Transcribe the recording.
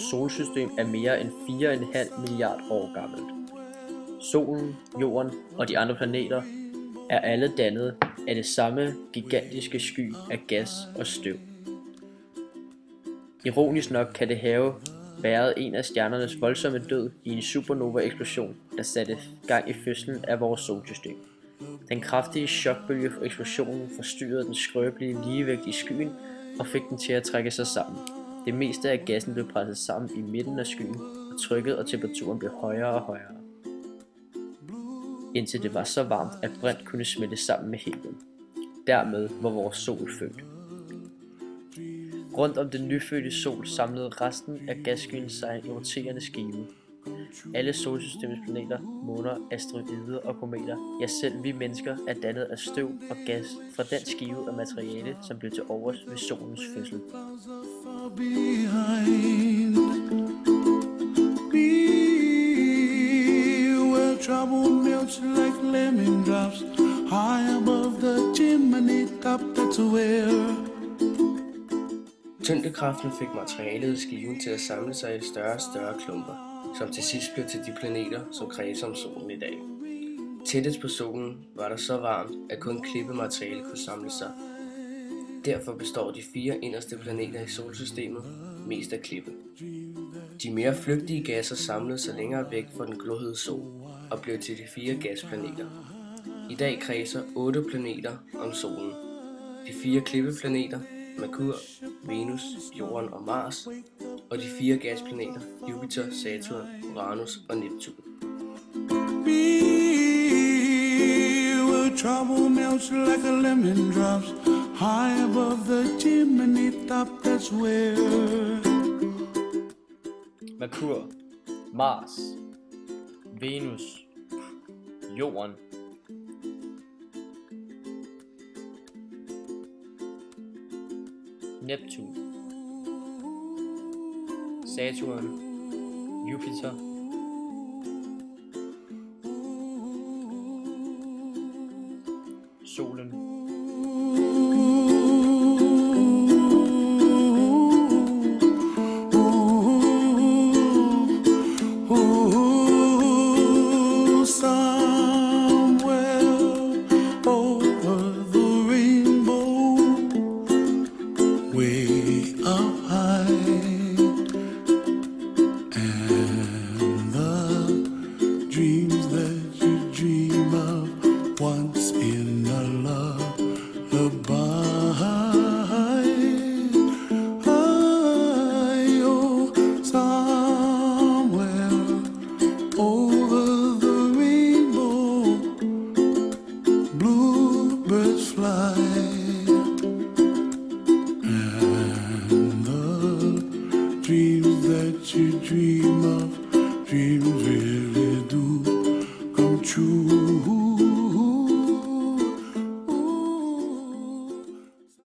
solsystem er mere end 4,5 milliard år gammelt. Solen, Jorden og de andre planeter er alle dannet af det samme gigantiske sky af gas og støv. Ironisk nok kan det have været en af stjernernes voldsomme død i en supernova-eksplosion, der satte gang i fødslen af vores solsystem. Den kraftige chokbølge fra eksplosionen forstyrrede den skrøbelige ligevægt i skyen og fik den til at trække sig sammen. Det meste af gassen blev presset sammen i midten af skyen, og trykket og temperaturen blev højere og højere, indtil det var så varmt, at brint kunne smelte sammen med helium. Dermed var vores sol født. Rundt om den nyfødte sol samlede resten af gasskyen sig i roterende skive. Alle solsystemets planeter, måner, asteroider og kometer, ja selv vi mennesker, er dannet af støv og gas fra den skive af materiale, som blev til overs ved solens fødsel. Trouble melts like lemon drops high above the chimney top, that's where. Tyngdekraften fik materialet i skiven til at samle sig i større og større klumper, som til sidst blev til de planeter, som kredser om solen i dag. Tættest på solen var der så varmt, at kun klippemateriale kunne samle sig. Derfor består de 4 inderste planeter i solsystemet mest af klippe. De mere flygtige gasser samlede sig længere væk fra den glohede sol og blev til de 4 gasplaneter. I dag kredser 8 planeter om solen. De 4 klippeplaneter, Merkur, Venus, Jorden og Mars, og de 4 gasplaneter, Jupiter, Saturn, Uranus og Neptun. Trouble melts like a lemon drops high above the chimney top, that's where. Merkur, Mars, Venus, Jorden, Neptun, Saturn, Jupiter, solen. Dreams that you dream of once in a lullaby.